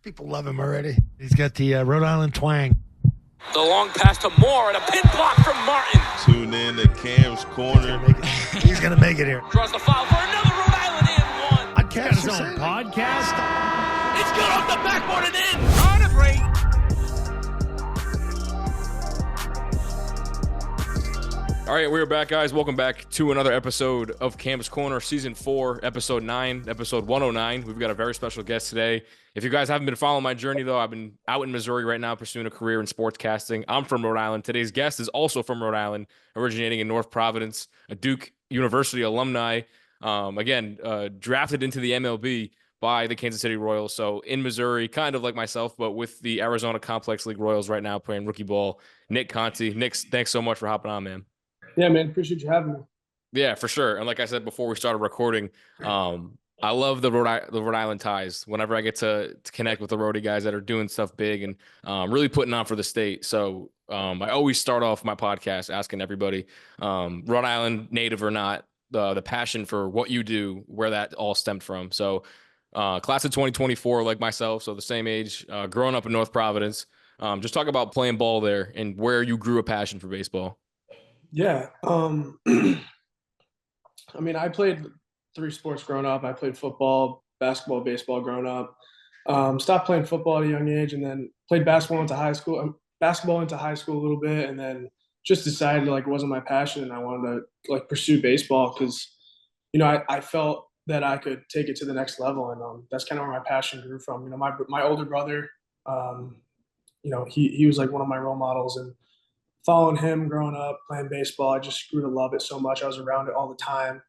People love him already. He's got the Rhode Island twang. The long pass to Moore and a pin block from Martin. Tune in to Cam's Corner. He's going to make it here. Draws the foul for another Rhode Island and one. He's got his own podcast. It's good off the backboard and in. On a break. All right, we're back, guys. Welcome back to another episode of Cam's Corner, Season 4, Episode 9, Episode 109. We've got a very special guest today. If you guys haven't been following my journey, though, I've been out in Missouri right now pursuing a career in sportscasting. I'm from Rhode Island. Today's guest is also from Rhode Island, originating in North Providence, a Duke University alumni. Drafted into the MLB by the Kansas City Royals. So in Missouri, kind of like myself, but with the Arizona Complex League Royals right now playing rookie ball. Nick Conte. Nick, thanks so much for hopping on, man. Yeah, man. Appreciate you having me. Yeah, for sure. And like I said before we started recording, I love the Rhode Island ties. Whenever I get to connect with the Rhodey guys that are doing stuff big and really putting on for the state. So I always start off my podcast asking everybody, Rhode Island native or not, the passion for what you do, where that all stemmed from. So class of 2024, like myself, so the same age, growing up in North Providence. Just talk about playing ball there and where you grew a passion for baseball. Yeah. I mean, I played 3 sports growing up. I played football, basketball, baseball growing up. Stopped playing football at a young age and then played basketball into high school a little bit. And then just decided it wasn't my passion and I wanted to pursue baseball because, I felt that I could take it to the next level. And that's kind of where my passion grew from. My older brother, he was one of my role models, and following him growing up, playing baseball, I just grew to love it so much. I was around it all the time.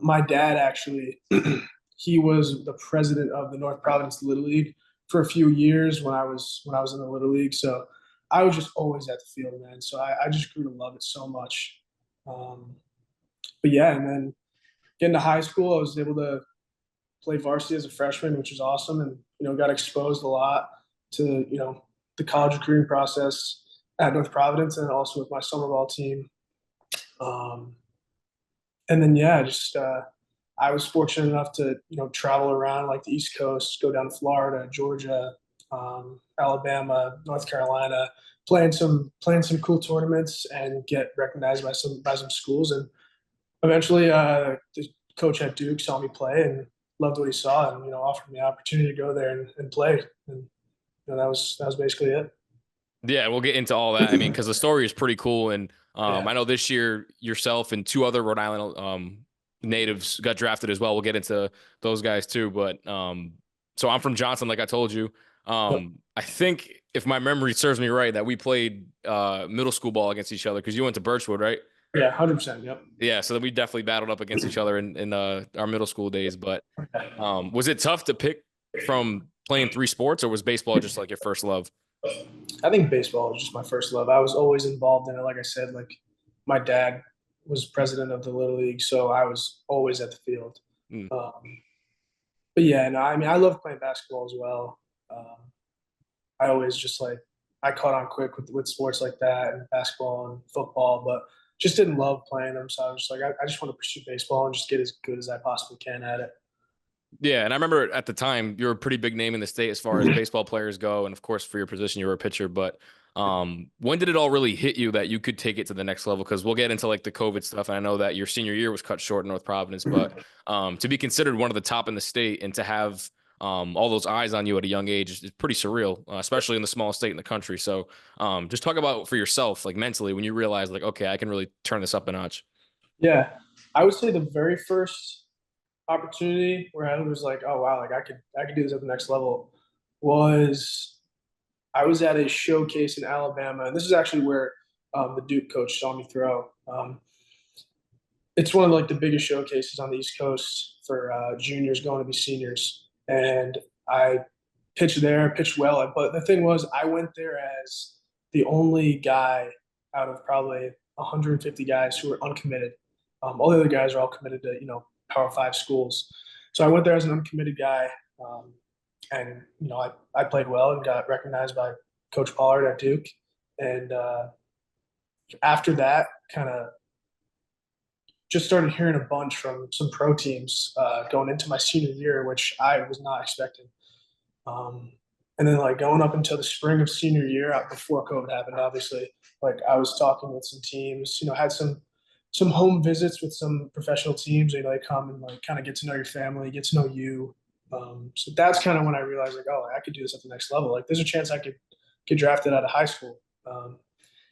My dad actually, he was the president of the North Providence Little League for a few years when I was in the Little League. So I was just always at the field, man. So I just grew to love it so much. But yeah, and then getting to high school, I was able to play varsity as a freshman, which was awesome, and got exposed a lot to the college recruiting process at North Providence and also with my summer ball team. And then, I was fortunate enough to, travel around the East Coast, go down to Florida, Georgia, Alabama, North Carolina, playing some cool tournaments and get recognized by some schools. And eventually the coach at Duke saw me play and loved what he saw and, offered me the opportunity to go there and play. And that was basically it. Yeah, we'll get into all that. I mean, because the story is pretty cool. And I know this year yourself and 2 other Rhode Island natives got drafted as well. We'll get into those guys too. But so I'm from Johnson, like I told you. I think if my memory serves me right, that we played middle school ball against each other because you went to Birchwood, right? Yeah, 100%. Yep. Yeah, so we definitely battled up against each other in our middle school days. But was it tough to pick from playing 3 sports, or was baseball just your first love? I think baseball was just my first love. I was always involved in it. Like I said, my dad was president of the Little League, so I was always at the field. But yeah, no, I mean, I love playing basketball as well. I always just I caught on quick with sports like that and basketball and football, but just didn't love playing them. So I was just I just want to pursue baseball and just get as good as I possibly can at it. Yeah, and I remember at the time you were a pretty big name in the state as far as baseball players go, and of course for your position you were a pitcher. But when did it all really hit you that you could take it to the next level? Because we'll get into the COVID stuff, and I know that your senior year was cut short in North Providence, but to be considered one of the top in the state and to have all those eyes on you at a young age is pretty surreal, especially in the smallest state in the country. So just talk about for yourself, mentally, when you realize okay, I can really turn this up a notch. Yeah, I would say the very first opportunity where I was oh wow, I could do this at the next level was I was at a showcase in Alabama, and this is actually where the Duke coach saw me throw. It's one of the biggest showcases on the East Coast for juniors going to be seniors, and I pitched well. But the thing was, I went there as the only guy out of probably 150 guys who were uncommitted. All the other guys are all committed to Power 5 schools. So I went there as an uncommitted guy, and I played well and got recognized by Coach Pollard at Duke. And after that, kind of just started hearing a bunch from some pro teams going into my senior year, which I was not expecting. And then like going up until the spring of senior year, before COVID happened, obviously, like I was talking with some teams, had some home visits with some professional teams. They come and like kind of get to know your family, get to know you. So that's kind of when I realized like, oh, I could do this at the next level. Like there's a chance I could get drafted out of high school.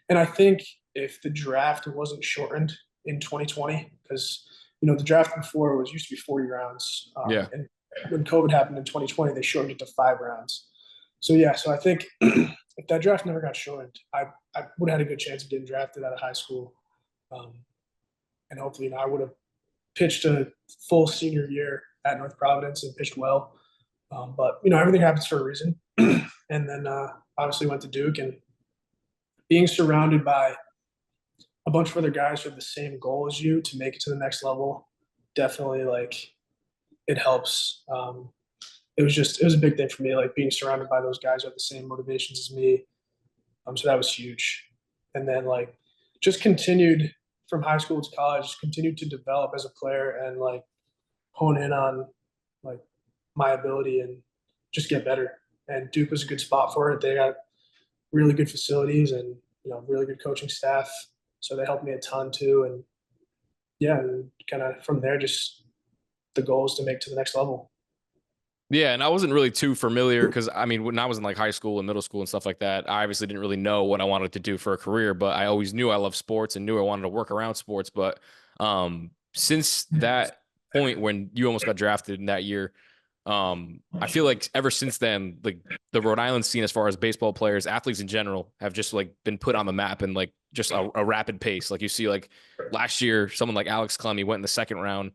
And I think if the draft wasn't shortened in 2020, because the draft before used to be 40 rounds. And when COVID happened in 2020, they shortened it to 5 rounds. So I think if that draft never got shortened, I would have had a good chance of getting drafted out of high school. And hopefully, I would have pitched a full senior year at North Providence and pitched well. But everything happens for a reason. And then obviously went to Duke, and being surrounded by a bunch of other guys who have the same goal as you to make it to the next level, definitely like it helps. It was a big thing for me, like being surrounded by those guys who have the same motivations as me. So that was huge. And then like just continued from high school to college, continued to develop as a player and like hone in on like my ability and just get better. And Duke was a good spot for it. They got really good facilities and really good coaching staff. So they helped me a ton too. And and kind of from there, just the goal is to make to the next level. Yeah, and I wasn't really too familiar because, I mean, when I was in like high school and middle school and stuff like that, I obviously didn't really know what I wanted to do for a career, but I always knew I loved sports and knew I wanted to work around sports. But since that point when you almost got drafted in that year, I feel like ever since then, like the Rhode Island scene, as far as baseball players, athletes in general, have just like been put on the map and like just a rapid pace. Like you see, like last year, someone like Alex Clemmie went in the 2nd round.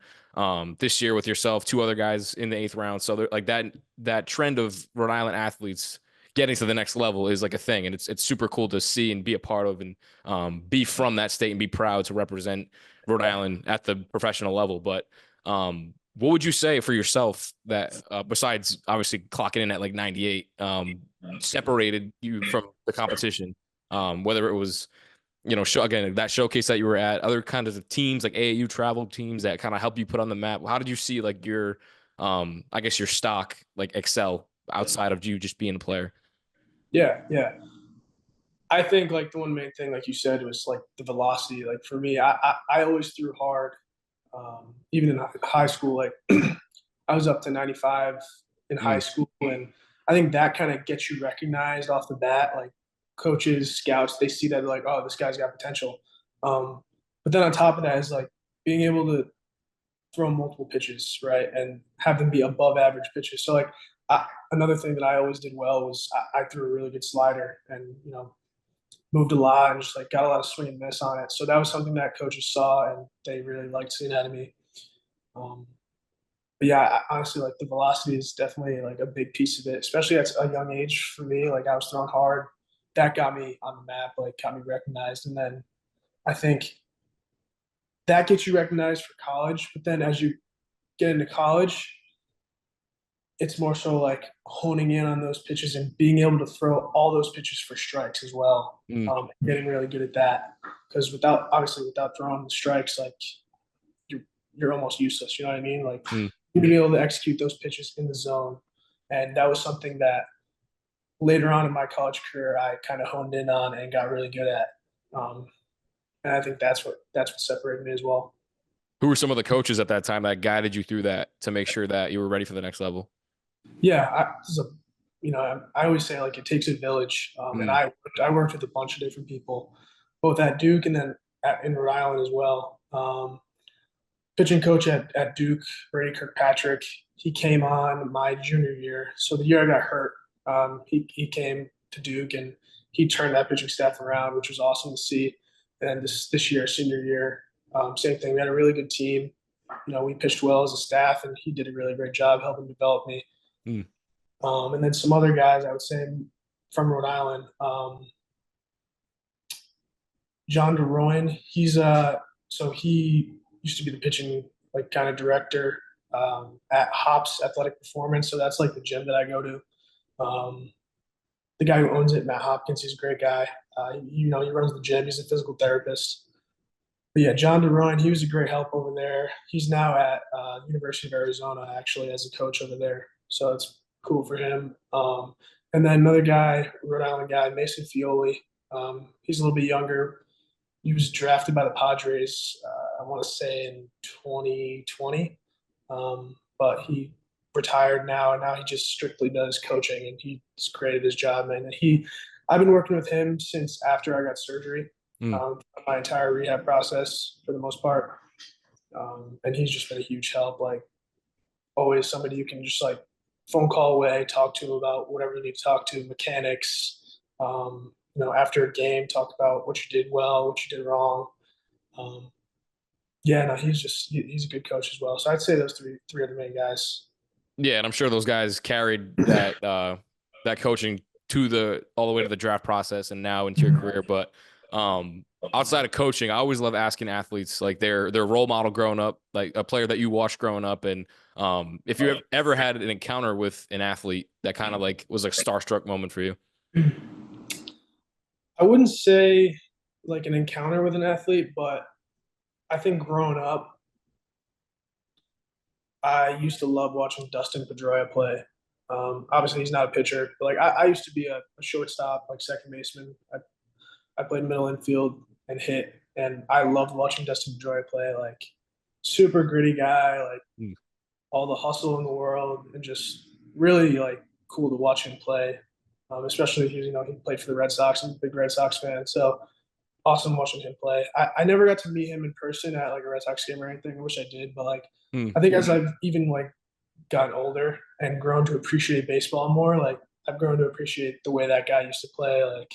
This year with yourself, 2 other guys in the 8th round. So like that trend of Rhode Island athletes getting to the next level is like a thing, and it's super cool to see and be a part of, and be from that state and be proud to represent Rhode Island at the professional level. But what would you say for yourself that besides obviously clocking in at like 98 separated you from the competition, whether it was that showcase that you were at, other kinds of teams like AAU travel teams that kind of help you put on the map? How did you see like your I guess your stock like excel outside of you just being a player? Yeah. I think like the one main thing, like you said, was like the velocity. Like for me, I always threw hard. Even in high school, like I was up to 95 in high school, and I think that kind of gets you recognized off the bat. Like coaches, scouts, they see that like, oh, this guy's got potential. But then on top of that is like being able to throw multiple pitches, right, and have them be above average pitches. So like another thing that I always did well was I threw a really good slider and moved a lot and just like got a lot of swing and miss on it. So that was something that coaches saw and they really liked seeing out of me. But yeah, honestly, like the velocity is definitely like a big piece of it, especially at a young age for me. Like I was throwing hard. That got me on the map, like got me recognized. And then I think that gets you recognized for college. But then as you get into college, it's more so like honing in on those pitches and being able to throw all those pitches for strikes as well. Getting really good at that, because without throwing the strikes, like you're almost useless. You know what I mean? Like being able to execute those pitches in the zone, and that was something that later on in my college career I kind of honed in on and got really good at. And I think that's what separated me as well. Who were some of the coaches at that time that guided you through that to make sure that you were ready for the next level? Yeah, I always say like it takes a village, and I worked with a bunch of different people, both at Duke and then in Rhode Island as well. Pitching coach at Duke, Brady Kirkpatrick, he came on my junior year. So the year I got hurt, he came to Duke and he turned that pitching staff around, which was awesome to see. And this year, senior year, same thing. We had a really good team. We pitched well as a staff, and he did a really great job helping develop me. And then some other guys, I would say, from Rhode Island. John DeRoyan, he used to be the pitching like kind of director at Hops Athletic Performance. So that's like the gym that I go to. The guy who owns it, Matt Hopkins, he's a great guy. He runs the gym. He's a physical therapist. But yeah, John DeRoyan, he was a great help over there. He's now at University of Arizona, actually, as a coach over there. So it's cool for him. And And then another guy, Rhode Island guy, Mason Fioli. He's a little bit younger. He was drafted by the Padres, I want to say in 2020, but he retired now, and now he just strictly does coaching, and he's created his job, man. And I've been working with him since after I got surgery, my entire rehab process for the most part, and he's just been a huge help. Like always, somebody you can just like phone call away, talk to about whatever you need to talk to, mechanics. After a game, talk about what you did well, what you did wrong. Yeah, no, he's a good coach as well. So I'd say those three are the main guys. Yeah, and I'm sure those guys carried that that coaching all the way to the draft process and now into your career. But outside of coaching, I always love asking athletes like their role model growing up, like a player that you watched growing up, and if you ever had an encounter with an athlete that kind of like was like a starstruck moment for you. I wouldn't say like an encounter with an athlete, but I think growing up, I used to love watching Dustin Pedroia play. Obviously, he's not a pitcher, but like I used to be a shortstop, like second baseman. I played middle infield and hit, and I loved watching Dustin Pedroia play. Like super gritty guy, like all the hustle in the world, and just really like cool to watch him play. Especially he played for the Red Sox. I'm a big Red Sox fan, so awesome watching him play. I never got to meet him in person at like a Red Sox game or anything. I wish I did, but like I think as I've even like gotten older and grown to appreciate baseball more, like I've grown to appreciate the way that guy used to play. Like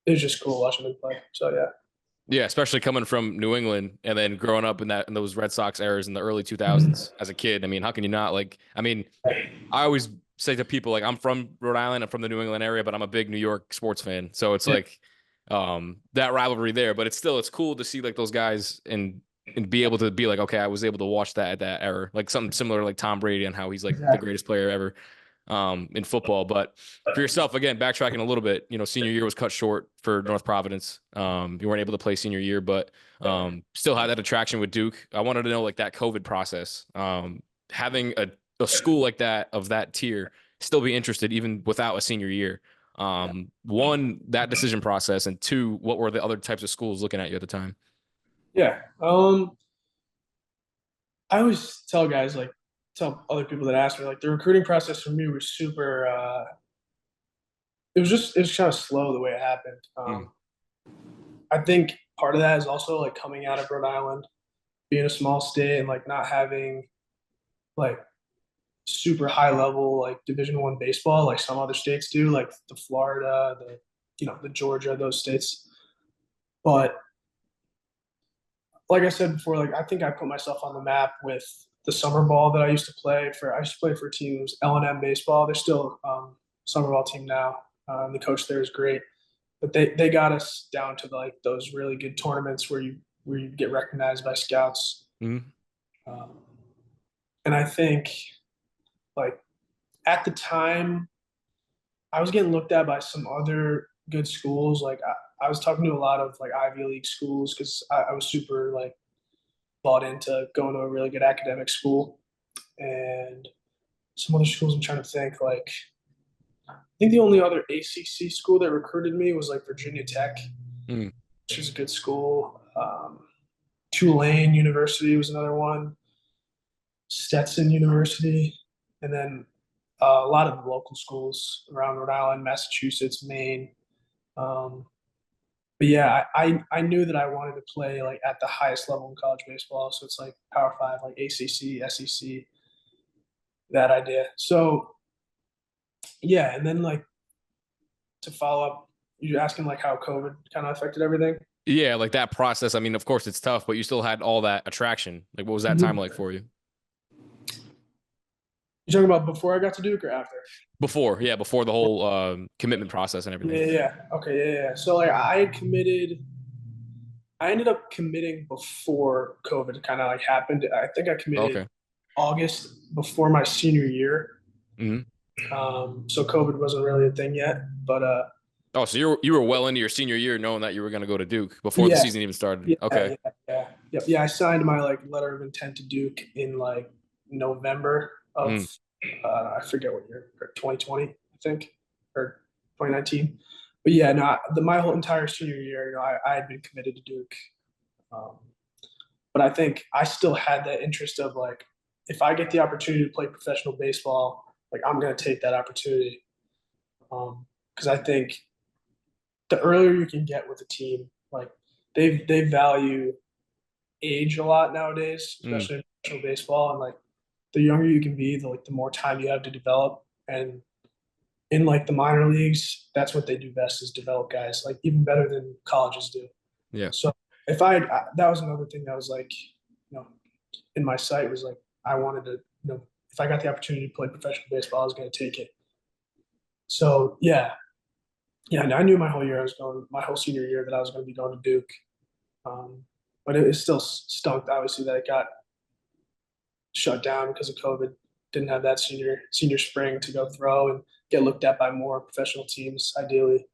it was just cool watching him play. So yeah. Yeah, especially coming from New England and then growing up in those Red Sox eras in the early 2000s as a kid. I mean, how can you not like? I mean, I always say to people like I'm from Rhode Island, I'm from the New England area, but I'm a big New York sports fan. So it's like that rivalry there, but it's cool to see like those guys and be able to be like, okay, I was able to watch that at that era, like something similar like Tom Brady and how he's like the greatest player ever in football. But for yourself, again, backtracking a little bit, senior year was cut short for North Providence. You weren't able to play senior year, but still had that attraction with Duke. I wanted to know like that COVID process, having a school like that of that tier, still be interested even without a senior year. One, that decision process, and two, what were the other types of schools looking at you at the time? Yeah. I always tell guys, like, tell other people that ask me, like, the recruiting process for me was super, it was kind of slow the way it happened. I think part of that is also like coming out of Rhode Island, being a small state and like not having like super high level, like Division I baseball, like some other states do, like the Florida, the Georgia, those states. But like I said before, like I think I put myself on the map with the summer ball that I used to play for. I used to play for a team that was L&M baseball. They're still summer ball team now. The coach there is great, but they got us down to like those really good tournaments where you get recognized by scouts. And I think like at the time, I was getting looked at by some other good schools. Like I was talking to a lot of like Ivy League schools because I was super like bought into going to a really good academic school, and some other schools I'm trying to think. Like I think the only other ACC school that recruited me was like Virginia Tech, which is a good school. Tulane University was another one. Stetson University, and then a lot of the local schools around Rhode Island, Massachusetts, Maine. But yeah, I knew that I wanted to play like at the highest level in college baseball. So it's like Power 5, like ACC, SEC, that idea. So yeah, and then like to follow up, you're asking like how COVID kind of affected everything. Yeah, like that process. I mean, of course it's tough, but you still had all that attraction. Like, what was that time like for you? You talking about before I got to Duke or after? Before the whole commitment process and everything. Yeah. Okay. Yeah. So like I ended up committing before COVID kind of like happened. I think I committed August before my senior year. So COVID wasn't really a thing yet, but so you were well into your senior year knowing that you were going to go to Duke before the season even started. Yeah. I signed my like letter of intent to Duke in like November of I forget what year, 2020, I think. or 2019. But yeah, no, my whole entire senior year, I had been committed to Duke. Um, but I think I still had that interest of like, if I get the opportunity to play professional baseball, like I'm going to take that opportunity. Because I think the earlier you can get with a team, like they value age a lot nowadays, especially in professional baseball. And like the younger you can be, the more time you have to develop. And in like the minor leagues, that's what they do best is develop guys, like even better than colleges do. Yeah. So if that was another thing that was like, in my sight was like, I wanted to, if I got the opportunity to play professional baseball, I was going to take it. So yeah, and I knew my whole senior year that I was going to be going to Duke. But it still stunk, obviously, that it got shut down because of COVID. Didn't have that senior spring to go throw and get looked at by more professional teams, ideally.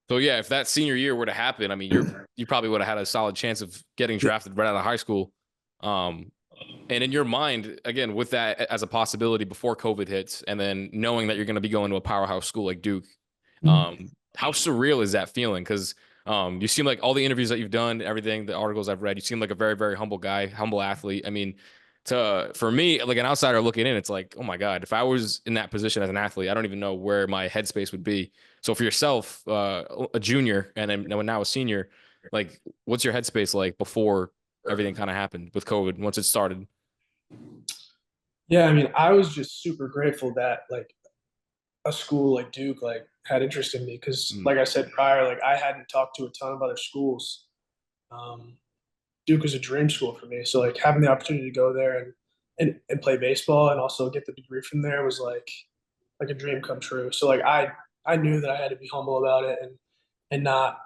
So yeah, if that senior year were to happen, I mean, you probably would have had a solid chance of getting drafted right out of high school. And in your mind, again, with that as a possibility before COVID hits, and then knowing that you're going to be going to a powerhouse school like Duke, how surreal is that feeling? Because you seem like all the interviews that you've done, everything, the articles I've read, you seem like a very, very humble guy, humble athlete. I mean, for me, like an outsider looking in, it's like, oh my God, if I was in that position as an athlete, I don't even know where my headspace would be. So for yourself, a junior and then now a senior, like what's your headspace like before everything kind of happened with COVID once it started? Yeah, I mean, I was just super grateful that like a school like Duke like had interest in me because, like I said prior, like I hadn't talked to a ton of other schools. Duke was a dream school for me, so like having the opportunity to go there and play baseball and also get the degree from there was like a dream come true. So like I knew that I had to be humble about it and not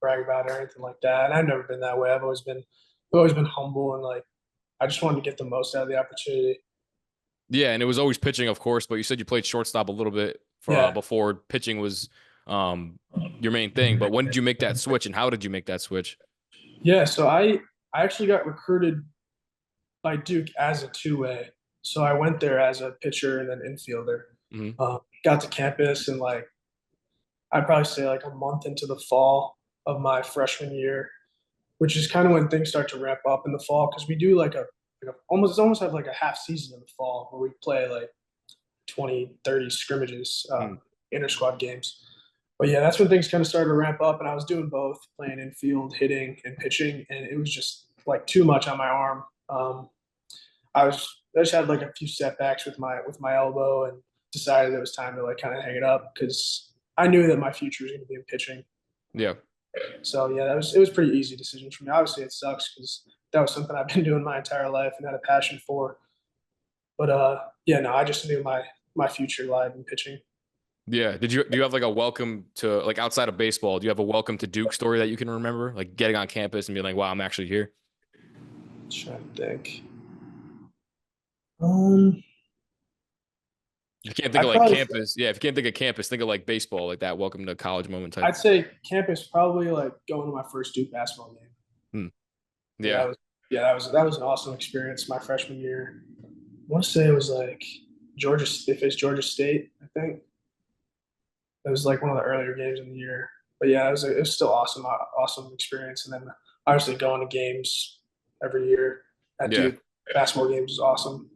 brag about it or anything like that. And I've never been that way. I've always been humble and like I just wanted to get the most out of the opportunity. Yeah, and it was always pitching, of course, but you said you played shortstop a little bit before pitching was your main thing. But when did you make that switch, and how did you make that switch? Yeah, so I actually got recruited by Duke as a two-way. So I went there as a pitcher and then infielder. Got to campus and like I'd probably say like a month into the fall of my freshman year, which is kind of when things start to ramp up in the fall because we do like almost have like a half season in the fall where we play like 20, 30 scrimmages, inter squad games. But yeah, that's when things kind of started to ramp up, and I was doing both, playing infield, hitting, and pitching, and it was just like too much on my arm. I just had like a few setbacks with my elbow, and decided it was time to like kind of hang it up because I knew that my future was going to be in pitching. Yeah. So yeah, it was a pretty easy decision for me. Obviously, it sucks because that was something I've been doing my entire life and had a passion for. But yeah, no, I just knew my future lied in pitching. Yeah. Do you have like a welcome to, like, outside of baseball, do you have a welcome to Duke story that you can remember? Like getting on campus and being like, wow, I'm actually here. I'm trying to think. You can't think of like campus. Yeah. If you can't think of campus, think of like baseball, like that welcome to college moment type. I'd say campus probably like going to my first Duke basketball game. Yeah. That was an awesome experience my freshman year. I want to say it was like Georgia, if it's Georgia State, I think. It was like one of the earlier games in the year. But yeah, it was still awesome experience. And then obviously going to games every year at Duke, basketball games is awesome.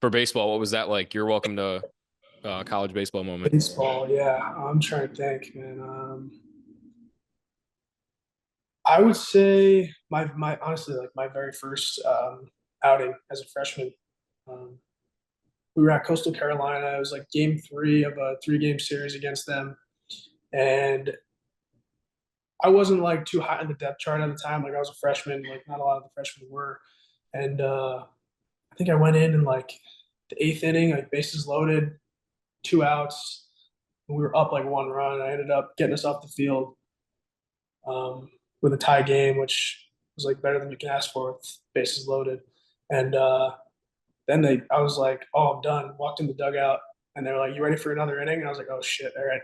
For baseball, what was that like? You're welcome to college baseball moment. Baseball, yeah. I'm trying to think, man. I would say my honestly like my very first outing as a freshman. We were at Coastal Carolina. It was like game 3 of a 3-game series against them. And I wasn't like too high in the depth chart at the time. Like I was a freshman, like not a lot of the freshmen were. And I think I went in like the 8th inning, like bases loaded, 2 outs. We were up like 1 run. I ended up getting us off the field with a tie game, which was like better than you can ask for with bases loaded. And then I was like, oh, I'm done. Walked in the dugout, and they were like, you ready for another inning? And I was like, oh shit, all right.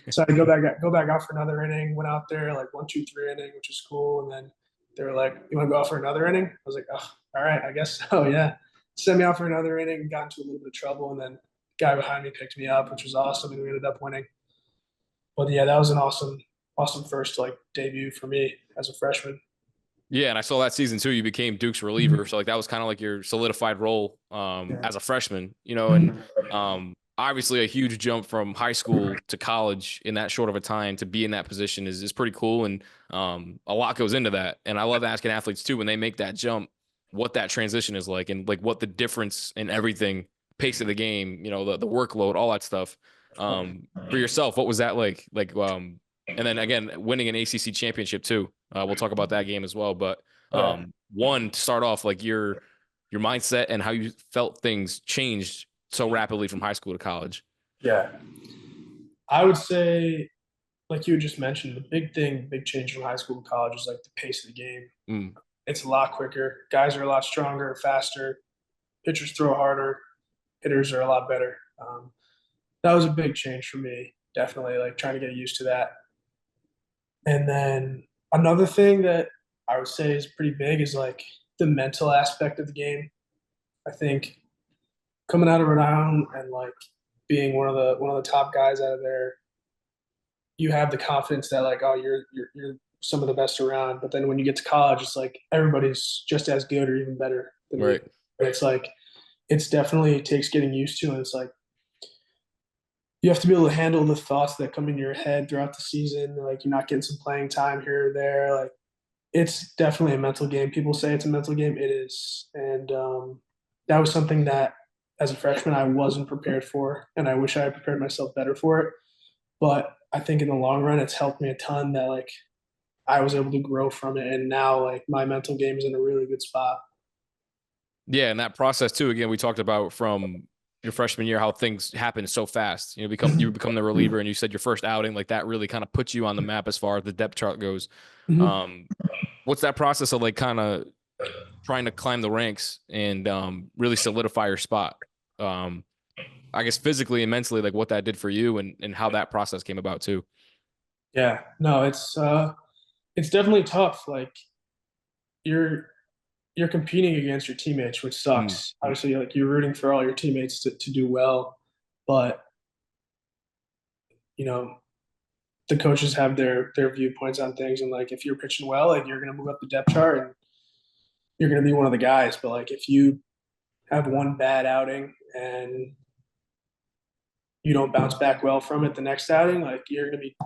So I go back out for another inning. Went out there like 1, 2, 3 inning, which is cool. And then they were like, you want to go out for another inning? I was like, oh, all right, I guess so. Yeah, sent me out for another inning. Got into a little bit of trouble, and then guy behind me picked me up, which was awesome, and we ended up winning. But yeah, that was an awesome first like debut for me as a freshman. Yeah, and I saw that season too. You became Duke's reliever, so like that was kind of like your solidified role as a freshman, and obviously a huge jump from high school to college in that short of a time to be in that position is pretty cool, and a lot goes into that. And I love asking athletes too when they make that jump, what that transition is like, and like what the difference in everything, pace of the game, the workload, all that stuff. For yourself, what was that like? And then again, winning an ACC championship too. We'll talk about that game as well. But one, to start off, like your mindset and how you felt things changed so rapidly from high school to college. Yeah, I would say, like you just mentioned, the big change from high school to college is like the pace of the game. It's a lot quicker. Guys are a lot stronger, faster. Pitchers throw harder. Hitters are a lot better. That was a big change for me. Definitely, like trying to get used to that. And then another thing that I would say is pretty big is like the mental aspect of the game. I think coming out of Rhode Island and like being one of the top guys out of there, you have the confidence that like, oh, you're some of the best around. But then when you get to college, it's like everybody's just as good or even better than right. you. It's like it's definitely takes getting used to, and it's like you have to be able to handle the thoughts that come in your head throughout the season. Like you're not getting some playing time here or there. Like it's definitely a mental game. People say it's a mental game. It is. And that was something that as a freshman, I wasn't prepared for. And I wish I had prepared myself better for it. But I think in the long run, it's helped me a ton that like I was able to grow from it. And now like my mental game is in a really good spot. Yeah. And that process too, again, we talked about from your freshman year, how things happen so fast. You become the reliever, and you said your first outing, like that really kind of puts you on the map as far as the depth chart goes. What's that process of like kind of trying to climb the ranks and really solidify your spot? I guess physically and mentally, like what that did for you and how that process came about too. Yeah, no, it's definitely tough. Like you're competing against your teammates, which sucks. Obviously, like you're rooting for all your teammates to do well, but the coaches have their viewpoints on things, and like if you're pitching well, like you're gonna move up the depth chart and you're gonna be one of the guys. But like if you have one bad outing and you don't bounce back well from it the next outing, like you're gonna be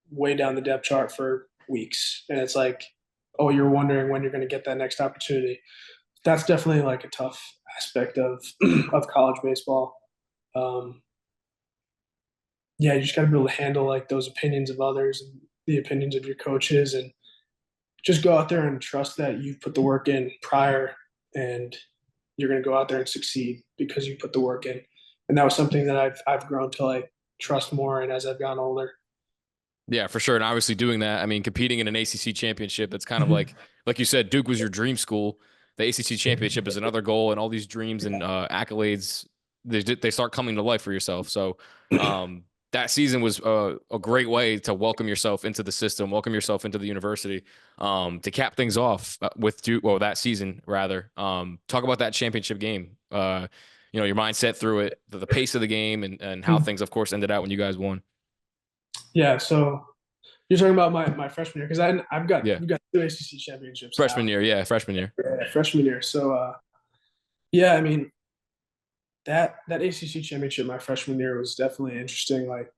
way down the depth chart for weeks, and it's like, oh, you're wondering when you're going to get that next opportunity. That's definitely like a tough aspect of of college baseball. Yeah, you just got to be able to handle like those opinions of others and the opinions of your coaches, and just go out there and trust that you've put the work in prior, and you're going to go out there and succeed because you put the work in. And that was something that I've grown to like trust more, and as I've gotten older. Yeah, for sure. And obviously doing that, I mean, competing in an ACC championship, that's kind of like you said, Duke was your dream school. The ACC championship is another goal, and all these dreams and accolades, they start coming to life for yourself. So that season was a great way to welcome yourself into the system, welcome yourself into the university, to cap things off with Duke, well, that season rather. Talk about that championship game. Your mindset through it, the pace of the game, and how things, of course, ended out when you guys won. Yeah, so you're talking about my freshman year, because I've got Yeah. you've got 2 ACC championships. Freshman now. year, yeah, freshman year. Yeah, freshman year. So yeah, I mean that ACC championship my freshman year was definitely interesting. Like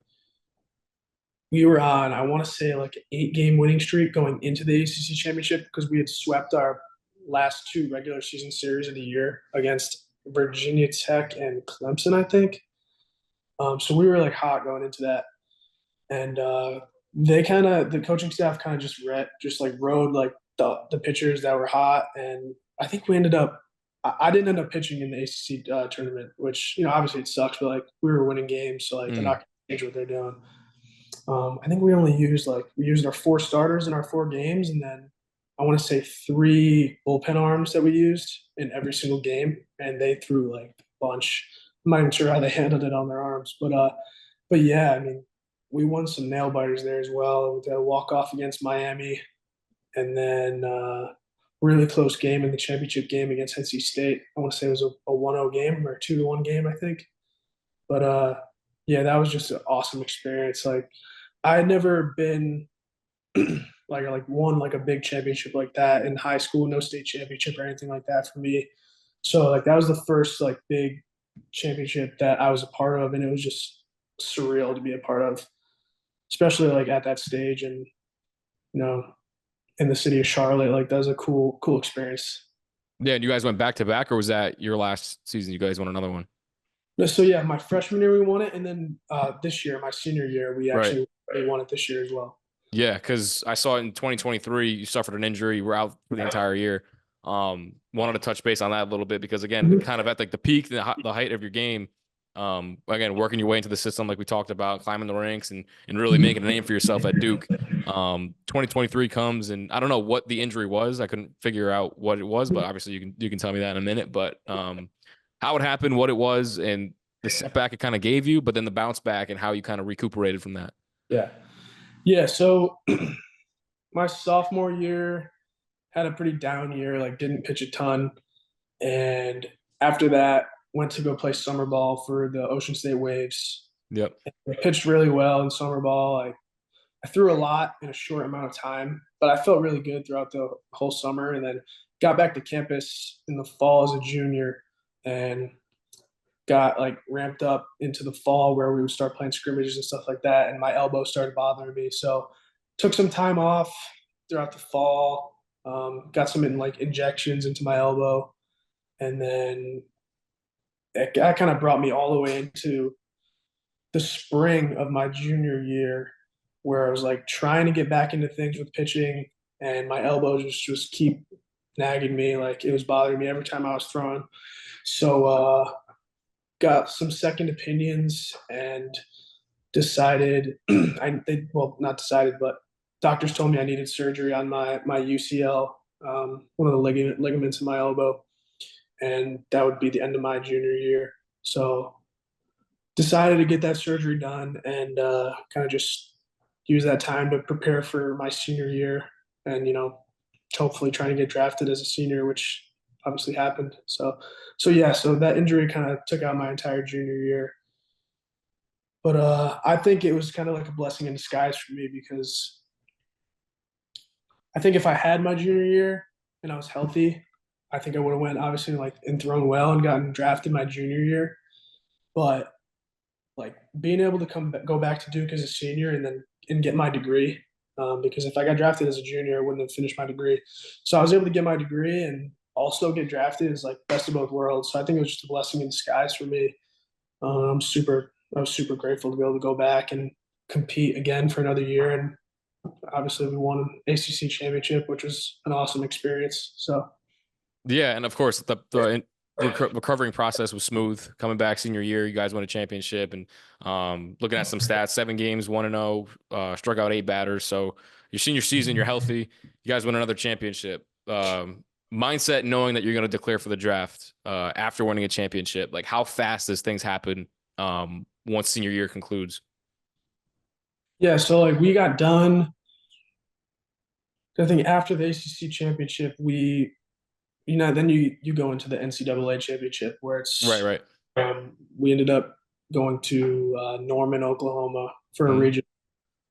we were on, I want to say like an 8-game winning streak going into the ACC championship because we had swept our last 2 regular season series of the year against Virginia Tech and Clemson, I think. So we were like hot going into that. And the coaching staff kind of just like rode like the pitchers that were hot. And I think we ended up, I didn't end up pitching in the ACC tournament, which, obviously it sucks, but like we were winning games. So like they're not going to change what they're doing. I think we only used our 4 starters in our 4 games. And then I want to say 3 bullpen arms that we used in every single game. And they threw like a bunch. I'm not even sure how they handled it on their arms, but yeah, I mean, we won some nail biters there as well. With a walk-off against Miami, and then really close game in the championship game against NC State. I want to say it was a 1-0 game or a 2-1 game, I think. But yeah, that was just an awesome experience. Like I had never been like won like a big championship like that in high school, no state championship or anything like that for me. So like that was the first like big championship that I was a part of, and it was just surreal to be a part of, especially like at that stage and in the city of Charlotte. Like that was a cool experience. Yeah, and you guys went back to back, or was that your last season? You guys won another one? So yeah, my freshman year we won it, and then this year, my senior year, we Right. actually won it this year as well. Yeah, because I saw in 2023 you suffered an injury. You were out for the entire year. Wanted to touch base on that a little bit because again, kind of at like the peak, the height of your game. Again, working your way into the system like we talked about, climbing the ranks and really making a name for yourself at Duke. 2023 comes and I don't know what the injury was. I couldn't figure out what it was, but obviously you can tell me that in a minute. But how it happened, what it was, and the setback it kind of gave you, but then the bounce back and how you kind of recuperated from that. Yeah. Yeah. So my sophomore year had a pretty down year, like didn't pitch a ton. And after that, went to go play summer ball for the Ocean State Waves. Yep. I pitched really well in summer ball. I threw a lot in a short amount of time, but I felt really good throughout the whole summer. And then got back to campus in the fall as a junior and got like ramped up into the fall where we would start playing scrimmages and stuff like that. And my elbow started bothering me. So took some time off throughout the fall, got some injections into my elbow. And then that kind of brought me all the way into the spring of my junior year where I was like trying to get back into things with pitching and my elbow just keep nagging me. Like it was bothering me every time I was throwing. So, got some second opinions and decided not decided, but doctors told me I needed surgery on my UCL, one of the ligaments in my elbow. And that would be the end of my junior year. So decided to get that surgery done and kind of just use that time to prepare for my senior year and, hopefully trying to get drafted as a senior, which obviously happened. So yeah, so that injury kind of took out my entire junior year. But I think it was kind of like a blessing in disguise for me because I think if I had my junior year and I was healthy, I think I would have went obviously and thrown well and gotten drafted my junior year. But like being able to go back to Duke as a senior and get my degree, because if I got drafted as a junior, I wouldn't have finished my degree. So I was able to get my degree and also get drafted is like best of both worlds. So I think it was just a blessing in disguise for me. I was super grateful to be able to go back and compete again for another year. And obviously we won an ACC championship, which was an awesome experience. So. Yeah, and of course the recovering process was smooth. Coming back senior year, you guys won a championship, and looking at some stats: 7 games, 1-0, struck out 8 batters. So your senior season, you're healthy. You guys win another championship. Mindset, knowing that you're going to declare for the draft after winning a championship. Like how fast does things happen once senior year concludes? Yeah, so like we got done. I think after the ACC championship, then you go into the NCAA championship where it's right. We ended up going to Norman, Oklahoma for a region,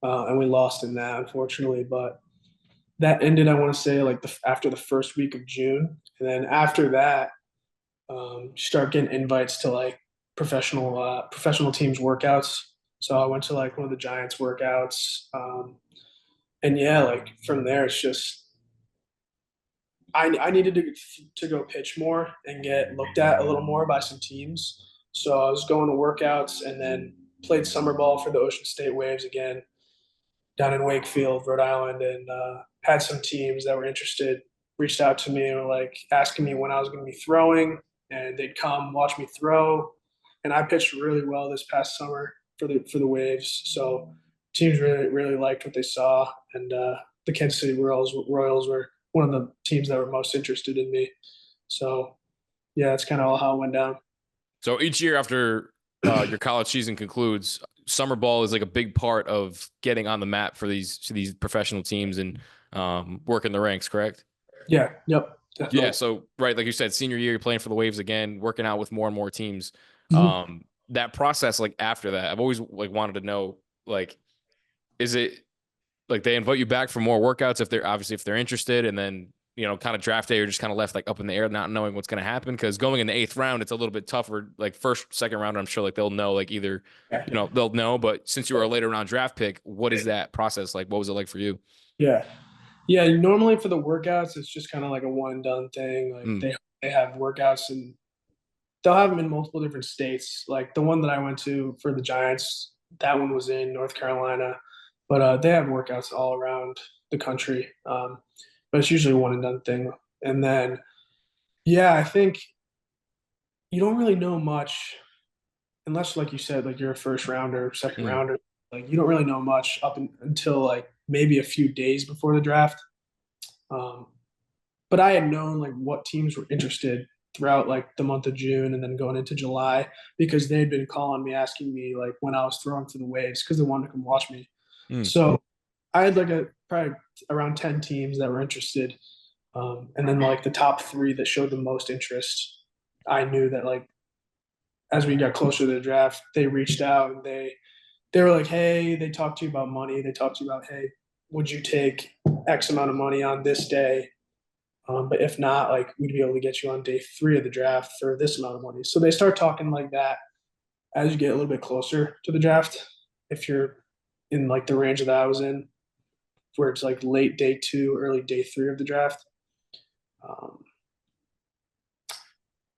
and we lost in that, unfortunately. But that ended, I want to say, after the first week of June, and then after that, you start getting invites to professional teams workouts. So I went to one of the Giants workouts, and yeah, from there it's just. I needed to go pitch more and get looked at a little more by some teams. So I was going to workouts and then played summer ball for the Ocean State Waves again down in Wakefield, Rhode Island, and had some teams that were interested, reached out to me and were asking me when I was going to be throwing, and they'd come watch me throw. And I pitched really well this past summer for the Waves. So teams really liked what they saw, and the Kansas City Royals were one of the teams that were most interested in me. So, yeah, that's kind of all how it went down. So each year after your college season concludes, summer ball is like a big part of getting on the map for these professional teams and working the ranks, correct? Yeah. Yep. Definitely. Yeah. So, right, like you said, senior year, you're playing for the Waves again, working out with more and more teams. that process, like after that, I've always like wanted to know, like, is it like they invite you back for more workouts if they're interested, and then kind of draft day, you're just kind of left like up in the air, not knowing what's going to happen? Because going in the 8th round, it's a little bit tougher. Like first, second round, I'm sure like they'll know, like either they'll know. But since you were a later round draft pick, what is that process like? What was it like for you? Yeah. Yeah. Normally for the workouts, it's just kind of like a one and done thing. Like they have workouts and they'll have them in multiple different states. Like the one that I went to for the Giants, that one was in North Carolina, but they have workouts all around the country. But it's usually a one and done thing. And then, yeah, I think you don't really know much unless, like you said, like you're a first rounder, second rounder. Like you don't really know much until like maybe a few days before the draft. But I had known like what teams were interested throughout like the month of June and then going into July because they'd been calling me, asking me like when I was throwing to the waves because they wanted to come watch me. So I had like probably around 10 teams that were interested. And then like the top 3 that showed the most interest, I knew that like as we got closer to the draft, they reached out and they were like, hey, they talked to you about money. They talked to you about, hey, would you take X amount of money on this day? But if not, like we'd be able to get you on day 3 of the draft for this amount of money. So they start talking like that as you get a little bit closer to the draft. If you're in like the range that I was in, where it's like late day 2, early day 3 of the draft.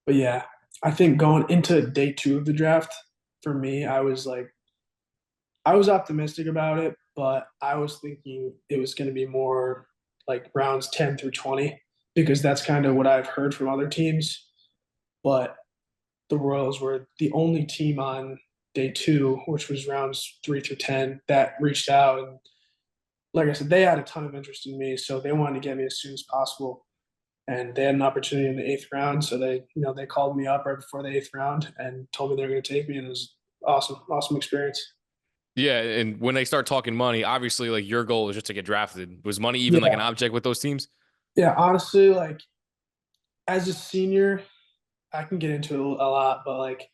But yeah, I think going into day 2 of the draft, for me, I was optimistic about it, but I was thinking it was going to be more like rounds 10 through 20 because that's kind of what I've heard from other teams. But the Royals were the only team on day 2, which was rounds 3 through 10, that reached out. And like I said, they had a ton of interest in me, so they wanted to get me as soon as possible. And they had an opportunity in the 8th round, so they called me up right before the 8th round and told me they were going to take me, and it was awesome experience. Yeah, and when they start talking money, obviously, like your goal is just to get drafted. Was money even like an object with those teams? Yeah, honestly, like as a senior, I can get into it a lot, but like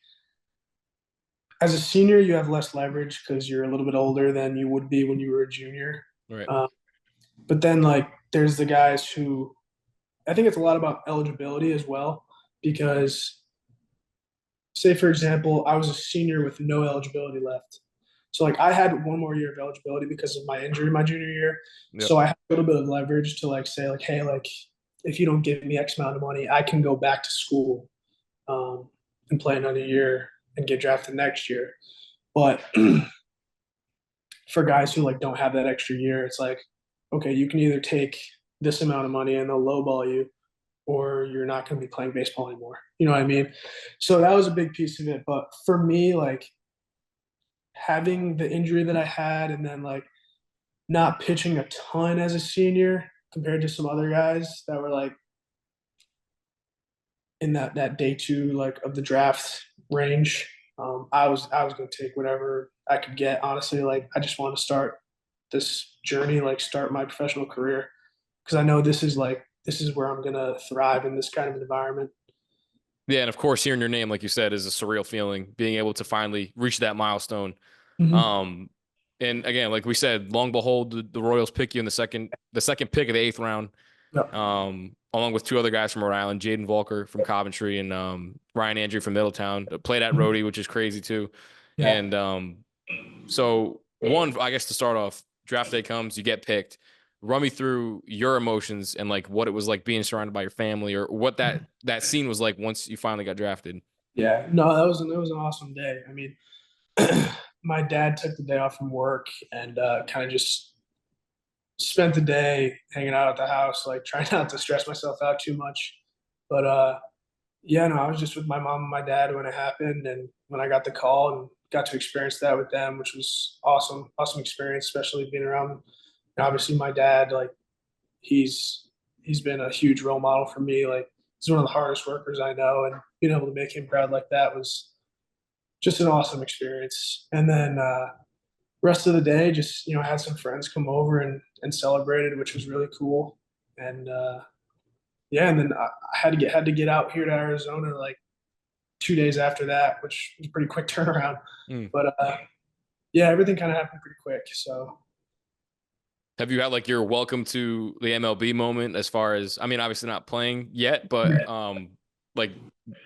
as a senior, you have less leverage because you're a little bit older than you would be when you were a junior. Right. But then like there's the guys who I think it's a lot about eligibility as well, because say for example, I was a senior with no eligibility left. So like I had one more year of eligibility because of my injury my junior year. Yep. So I had a little bit of leverage to like say like, hey, like if you don't give me X amount of money, I can go back to school and play another year and get drafted next year. But for guys who like don't have that extra year, it's like, okay, you can either take this amount of money and they'll lowball you, or you're not going to be playing baseball anymore. You know what I mean? So that was a big piece of it. But for me, like having the injury that I had and then like not pitching a ton as a senior compared to some other guys that were like in that day 2 like of the draft range, I was going to take whatever I could get. Honestly, like I just want to start this journey, like start my professional career, because I know this is where I'm going to thrive in this kind of environment. Yeah, and of course, hearing your name, like you said, is a surreal feeling. Being able to finally reach that milestone. And again, like we said, long behold, the Royals pick you in the second pick of the 8th round. Yep. Along with 2 other guys from Rhode Island, Jaden Volker from Coventry and Ryan Andrew from Middletown. Played at Rhody, which is crazy too. Yeah. And so one, I guess to start off, draft day comes, you get picked. Run me through your emotions and like what it was like being surrounded by your family, or what that scene was like once you finally got drafted. Yeah, no, it was an awesome day. I mean, my dad took the day off from work and kind of just spent the day hanging out at the house, like trying not to stress myself out too much. But yeah, no, I was just with my mom and my dad when it happened, and when I got the call and got to experience that with them, which was awesome experience, especially being around. And obviously, my dad, like he's been a huge role model for me. Like he's one of the hardest workers I know, and being able to make him proud like that was just an awesome experience. And then rest of the day, just had some friends come over and celebrated, which was really cool. And yeah, and then I had to get out here to Arizona like 2 days after that, which was a pretty quick turnaround. Mm. But yeah, everything kind of happened pretty quick. So Have you had like your welcome to the MLB moment as far as, I mean, obviously not playing yet, but like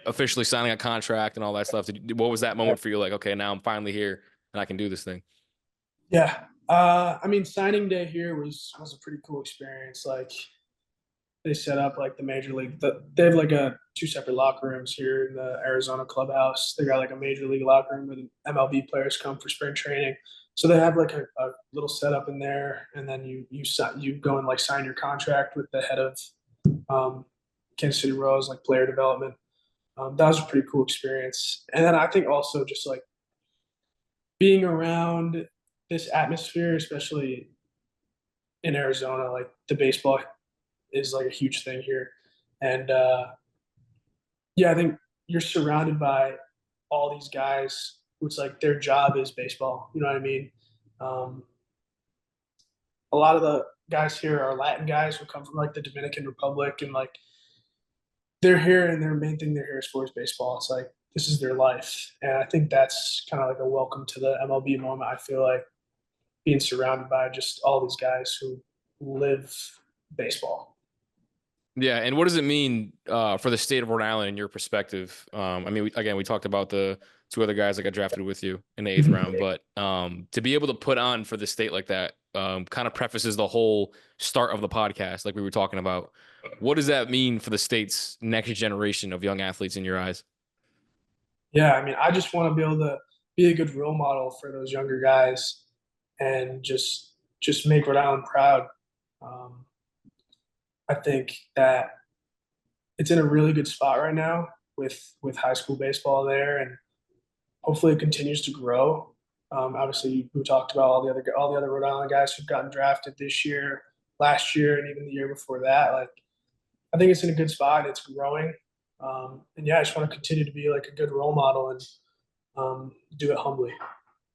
officially signing a contract and all that stuff? What was that moment for you? Like, okay, now I'm finally here and I can do this thing. yeah, I mean, signing day here was a pretty cool experience. Like they set up like the major league. They have like two separate locker rooms here in the Arizona clubhouse. They got like a major league locker room where the MLB players come for spring training. So they have like a little setup in there, and then you go and like sign your contract with the head of Kansas City Royals, like player development. That was a pretty cool experience. And then I think also just like being around this atmosphere, especially in Arizona, like the baseball is like a huge thing here. And yeah, I think you're surrounded by all these guys who's like their job is baseball. You know what I mean? Um, a lot of the guys here are Latin guys who come from like the Dominican Republic, and like they're here and their main thing they're here is for is baseball. It's like this is their life. And I think that's kind of like a welcome to the MLB moment. I feel like being surrounded by just all these guys who live baseball. Yeah, and what does it mean for the state of Rhode Island in your perspective? I mean, we talked about the two other guys that got drafted with you in the 8th round, but to be able to put on for the state like that kind of prefaces the whole start of the podcast, like we were talking about. What does that mean for the state's next generation of young athletes in your eyes? Yeah, I mean, I just want to be able to be a good role model for those younger guys and just make Rhode Island proud. Um, I think that it's in a really good spot right now with high school baseball there, and hopefully it continues to grow. Obviously, we talked about all the other Rhode Island guys who've gotten drafted this year, last year, and even the year before that. Like, I think it's in a good spot. It's growing, and yeah, I just want to continue to be like a good role model and do it humbly.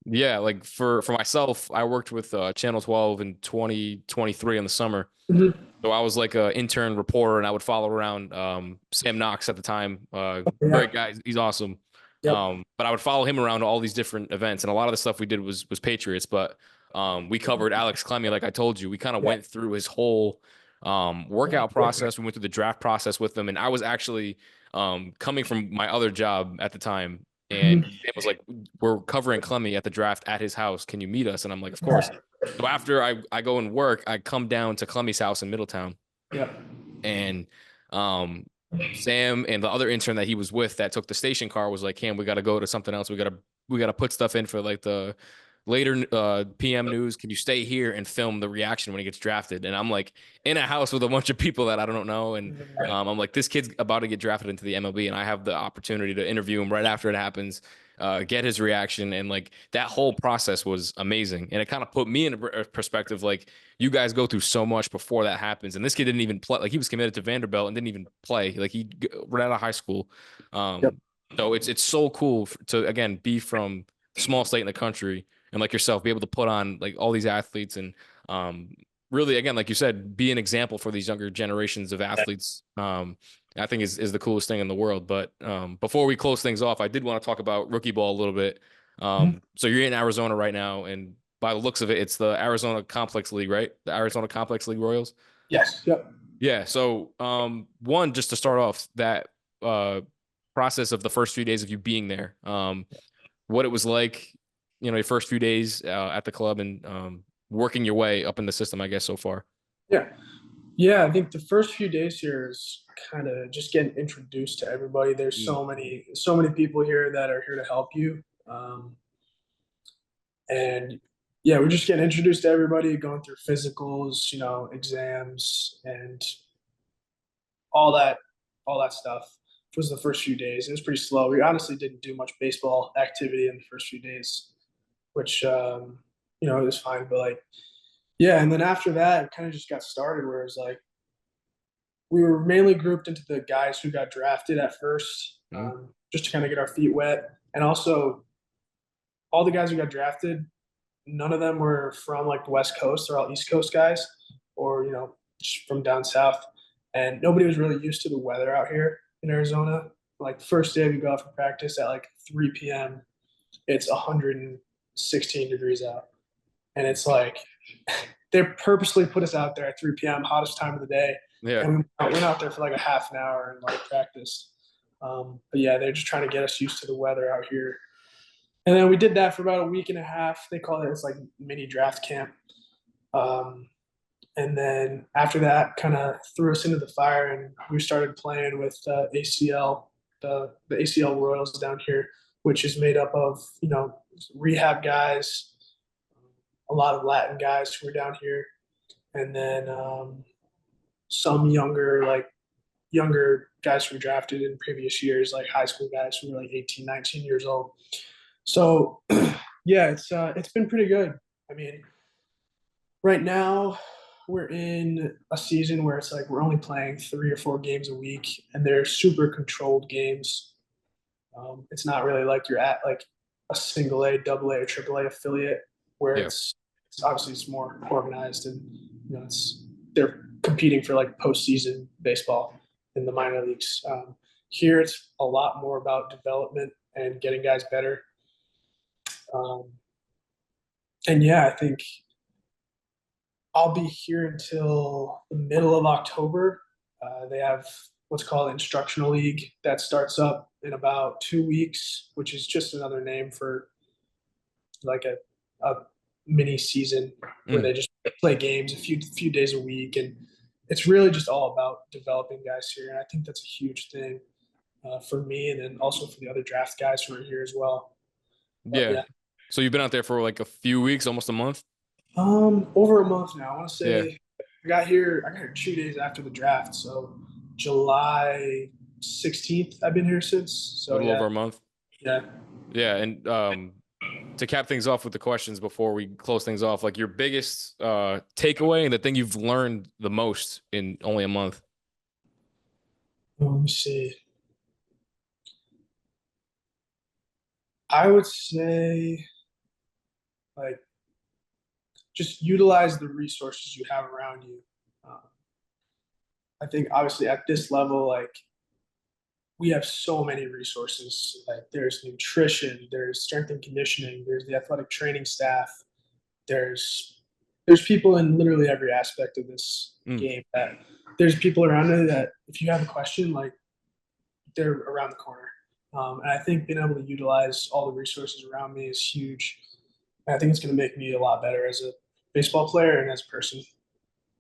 Yeah, like for myself, I worked with Channel 12 in 2023 in the summer. Mm-hmm. So I was like an intern reporter, and I would follow around Sam Knox at the time. Yeah. Great guy, he's awesome. Yep. But I would follow him around to all these different events, and a lot of the stuff we did was Patriots. But we covered Alex Clemmy, like I told you. We kind of went through his whole workout process. We went through the draft process with him, and I was actually coming from my other job at the time. And it was like, we're covering Clemmy at the draft at his house. Can you meet us? And I'm like, of course. So after I go and work, I come down to Clemmy's house in Middletown. Yeah. And Sam and the other intern that he was with that took the station car was like, Cam, we got to go to something else. We got to put stuff in for like the later PM news. Can you stay here and film the reaction when he gets drafted? And I'm like in a house with a bunch of people that I don't know. And I'm like, this kid's about to get drafted into the MLB, and I have the opportunity to interview him right after it happens, get his reaction. And like that whole process was amazing. And it kind of put me in a perspective. Like, you guys go through so much before that happens. And this kid didn't even play. Like, he was committed to Vanderbilt and didn't even play. Like, he right out of high school. So it's so cool to, again, be from a small state in the country, and like yourself, be able to put on like all these athletes and really, again, like you said, be an example for these younger generations of athletes. I think is the coolest thing in the world. But before we close things off, I did want to talk about rookie ball a little bit. So you're in Arizona right now, and by the looks of it, it's the Arizona Complex League, right? The Arizona Complex League Royals. Yes. Yep. Yeah. So one, just to start off, that process of the first few days of you being there, what it was like, you know, your first few days at the club, and working your way up in the system, I guess, so far. Yeah, I think the first few days here is kind of just getting introduced to everybody. There's so many people here that are here to help you. And yeah, we're just getting introduced to everybody, going through physicals, you know, exams and all that stuff. It was the first few days. It was pretty slow. We honestly didn't do much baseball activity in the first few days, which, you know, it was fine. But like, yeah. And then after that, it kind of just got started where it was like, we were mainly grouped into the guys who got drafted at first, just to kind of get our feet wet. And also all the guys who got drafted, none of them were from like the West Coast. They're all East Coast guys, or, you know, just from down south. And nobody was really used to the weather out here in Arizona. like first day we go out for practice at like 3 p.m. It's 116 degrees out. And it's like they purposely put us out there at 3 p.m., hottest time of the day. Yeah. And we went out there for like a half an hour and like practiced. But yeah, they're just trying to get us used to the weather out here. And then we did that for about a week and a half. They call it, it's like mini draft camp. And then after that, kind of threw us into the fire, and we started playing with ACL, the ACL Royals down here, which is made up of, rehab guys, a lot of Latin guys who are down here, and then some younger guys who were drafted in previous years, like high school guys who were like 18, 19 years old. So yeah, it's been pretty good. I mean, right now we're in a season where it's like we're only playing 3 or 4 games a week, and they're super controlled games. It's not really like you're at like a single A, double A, or triple A affiliate where it's obviously it's more organized, and they're competing for like postseason baseball in the minor leagues. Here it's a lot more about development and getting guys better. And yeah, I think I'll be here until the middle of October. They have what's called Instructional League that starts up in about 2 weeks, which is just another name for like a mini season where they just play games a few days a week. And it's really just all about developing guys here. And I think that's a huge thing for me, and then also for the other draft guys who are here as well. Yeah. So you've been out there for like a few weeks, almost a month? Over a month now. I want to say I got here 2 days after the draft. So July 16th, I've been here since. So a little over a month. Yeah. Yeah. And to cap things off with the questions before we close things off, like your biggest takeaway and the thing you've learned the most in only a month. Let me see. I would say like just utilize the resources you have around you. I think obviously at this level, like we have so many resources. Like there's nutrition, there's strength and conditioning, there's the athletic training staff, there's people in literally every aspect of this game. That there's people around you that if you have a question, like they're around the corner. And I think being able to utilize all the resources around me is huge. And I think it's going to make me a lot better as a baseball player and as a person.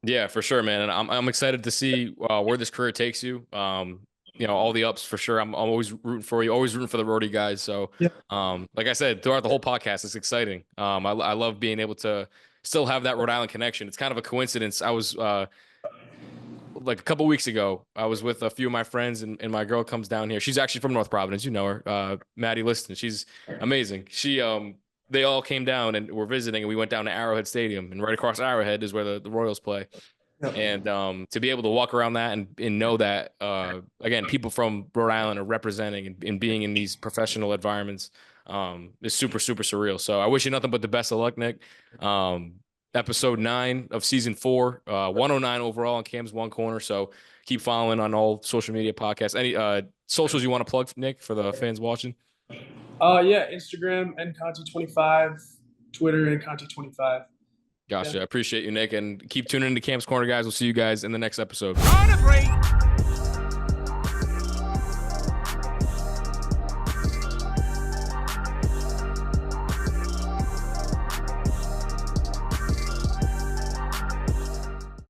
Yeah, for sure, man. And I'm excited to see where this career takes you. All the ups for sure. I'm always rooting for you, always rooting for the roadie guys. So, like I said, throughout the whole podcast, it's exciting. I love being able to still have that Rhode Island connection. It's kind of a coincidence. I was like a couple weeks ago, I was with a few of my friends, and my girl comes down here. She's actually from North Providence. You know her, Maddie Liston. She's amazing. They all came down and were visiting, and we went down to Arrowhead Stadium, and right across Arrowhead is where the Royals play. Yep. And to be able to walk around that and know that, again, people from Rhode Island are representing and being in these professional environments is super, super surreal. So I wish you nothing but the best of luck, Nick. Episode 9 of season 4, 109 overall on Cam's One Corner. So keep following on all social media podcasts. Any socials you want to plug, Nick, for the fans watching? Instagram nconti25, Twitter nconti25. Gotcha. I appreciate you, Nick, and keep tuning into Cam's Corner, guys. We'll see you guys in the next episode. On a break.